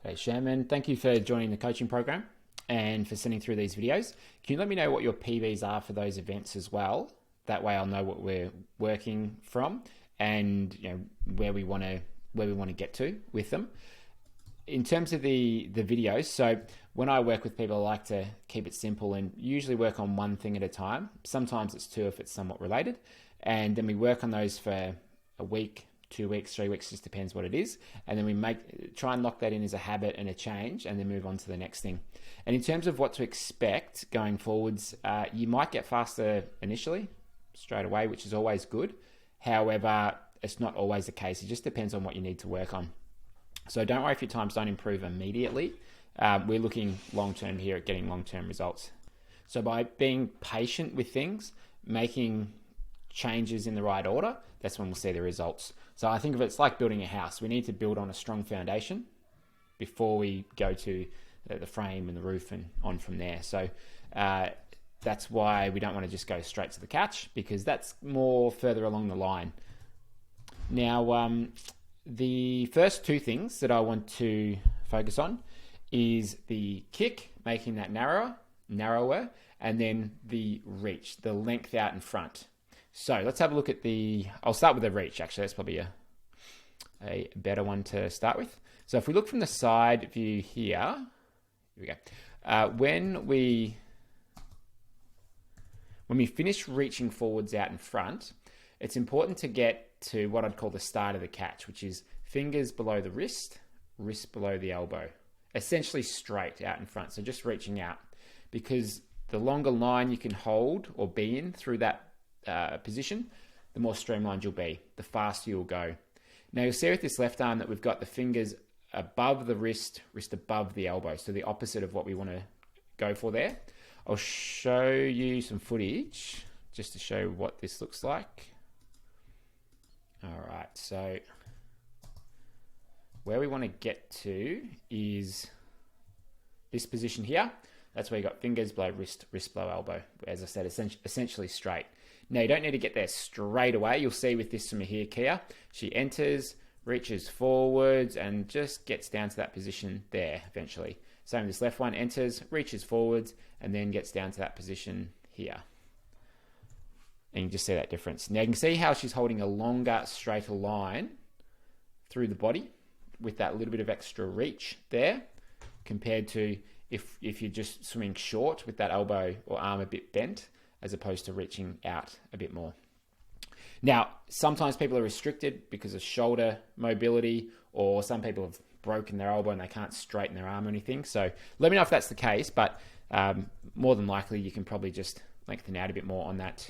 Hey Sherman, thank you for joining the coaching program and for sending through these videos. Can you let me know what your PBs are for those events as well? That way I'll know what we're working from and where we want to get to with them. In terms of the videos, so when I work with people, I like to keep it simple and usually work on one thing at a time. Sometimes it's two if it's somewhat related, and then we work on those for a week, 2 weeks, 3 weeks, just depends what it is. And then we try and lock that in as a habit and a change, and then move on to the next thing. And in terms of what to expect going forwards, you might get faster initially, straight away, which is always good. However, it's not always the case. It just depends on what you need to work on. So don't worry if your times don't improve immediately. We're looking long-term here at getting long-term results. So by being patient with things, making changes in the right order, that's when we'll see the results. So I think of it's like building a house. We need to build on a strong foundation before we go to the frame and the roof and on from there. So that's why we don't want to just go straight to the catch, because that's more further along the line. Now, the first two things that I want to focus on is the kick, making that narrower, and then the reach, the length out in front. So let's have a look at I'll start with the reach, actually. That's probably a better one to start with. So if we look from the side view here we go. When we finish reaching forwards out in front, it's important to get to what I'd call the start of the catch, which is fingers below the wrist, wrist below the elbow, essentially straight out in front. So just reaching out, because the longer line you can hold or be in through that position, the more streamlined you'll be, the faster you'll go. Now you'll see with this left arm that we've got the fingers above the wrist, wrist above the elbow, so the opposite of what we want to go for there. I'll show you some footage just to show what this looks like. All right, so where we want to get to is this position here. That's where you got fingers below wrist, wrist below elbow. As I said, essentially straight. Now, you don't need to get there straight away. You'll see with this from here, Kia, she enters, reaches forwards, and just gets down to that position there eventually. Same with this left one, enters, reaches forwards, and then gets down to that position here. And you can just see that difference. Now, you can see how she's holding a longer, straighter line through the body with that little bit of extra reach there, compared to if you're just swimming short with that elbow or arm a bit bent, as opposed to reaching out a bit more. Now, sometimes people are restricted because of shoulder mobility, or some people have broken their elbow and they can't straighten their arm or anything. So let me know if that's the case, but more than likely you can probably just lengthen out a bit more on that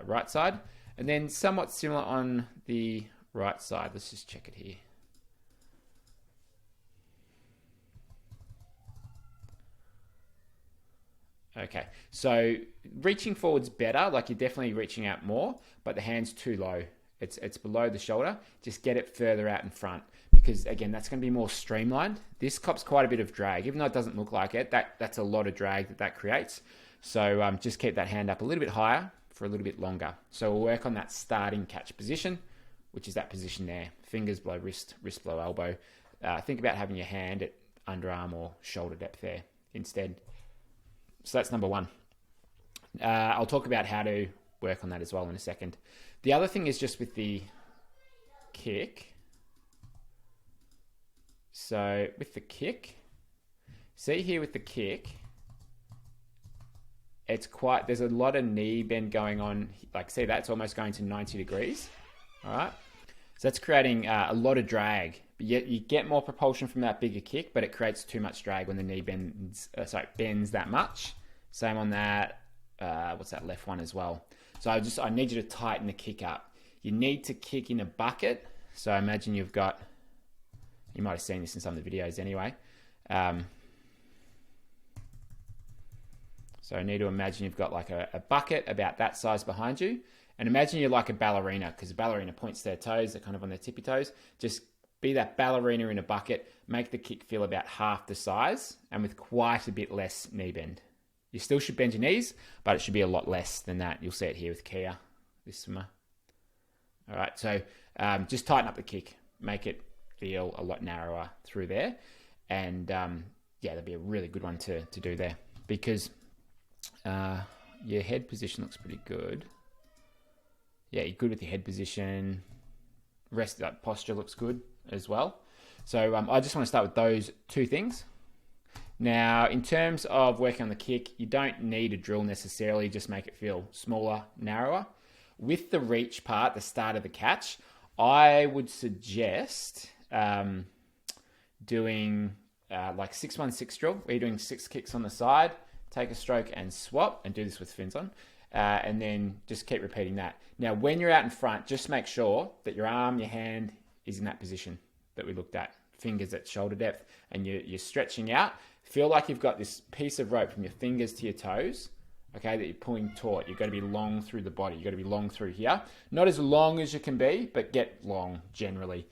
right side. And then somewhat similar on the right side. Let's just check it here. Okay, so reaching forward's better, like you're definitely reaching out more, but the hand's too low. It's below the shoulder. Just get it further out in front, because again, that's going to be more streamlined. This cops quite a bit of drag, even though it doesn't look like it. That's a lot of drag that creates. So just keep that hand up a little bit higher for a little bit longer. So we'll work on that starting catch position, which is that position there. Fingers below wrist, wrist below elbow. Think about having your hand at underarm or shoulder depth there instead. So that's number one. I'll talk about how to work on that as well in a second. The other thing is just with the kick. So with the kick, see here with the kick, there's a lot of knee bend going on. Like see that, it's almost going to 90 degrees. All right. So that's creating a lot of drag. But yet you get more propulsion from that bigger kick, but it creates too much drag when the knee bends that much. Same on that, what's that left one as well. So I need you to tighten the kick up. You need to kick in a bucket. So I imagine you might have seen this in some of the videos anyway. So I need to imagine you've got like a bucket about that size behind you. And imagine you're like a ballerina, because a ballerina points their toes, they're kind of on their tippy toes. Just be that ballerina in a bucket, make the kick feel about half the size and with quite a bit less knee bend. You still should bend your knees, but it should be a lot less than that. You'll see it here with Kia, this swimmer. All right, so just tighten up the kick, make it feel a lot narrower through there. And yeah, that'd be a really good one to do there, because your head position looks pretty good. Yeah, you're good with your head position. Rest of that posture looks good as well. So I just want to start with those two things. Now, in terms of working on the kick, you don't need a drill necessarily, just make it feel smaller, narrower. With the reach part, the start of the catch, I would suggest doing like 6-1-6 drill, where you're doing 6 kicks on the side, take a stroke and swap, and do this with fins on, and then just keep repeating that. Now, when you're out in front, just make sure that your arm, your hand is in that position that we looked at, fingers at shoulder depth, and you're stretching out. Feel like you've got this piece of rope from your fingers to your toes, okay, that you're pulling taut. You've got to be long through the body. You've got to be long through here. Not as long as you can be, but get long generally,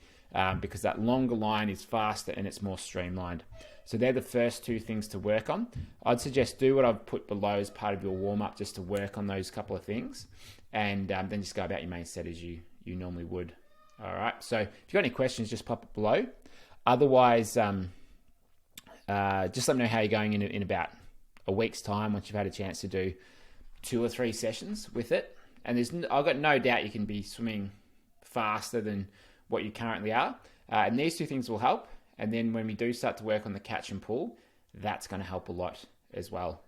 because that longer line is faster and it's more streamlined. So they're the first two things to work on. I'd suggest do what I've put below as part of your warm-up, just to work on those couple of things, and then just go about your main set as you normally would. All right, so if you've got any questions, just pop it below. Otherwise, just let me know how you're going in about a week's time, once you've had a chance to do 2 or 3 sessions with it. And I've got no doubt you can be swimming faster than what you currently are. And these two things will help. And then when we do start to work on the catch and pull, that's going to help a lot as well.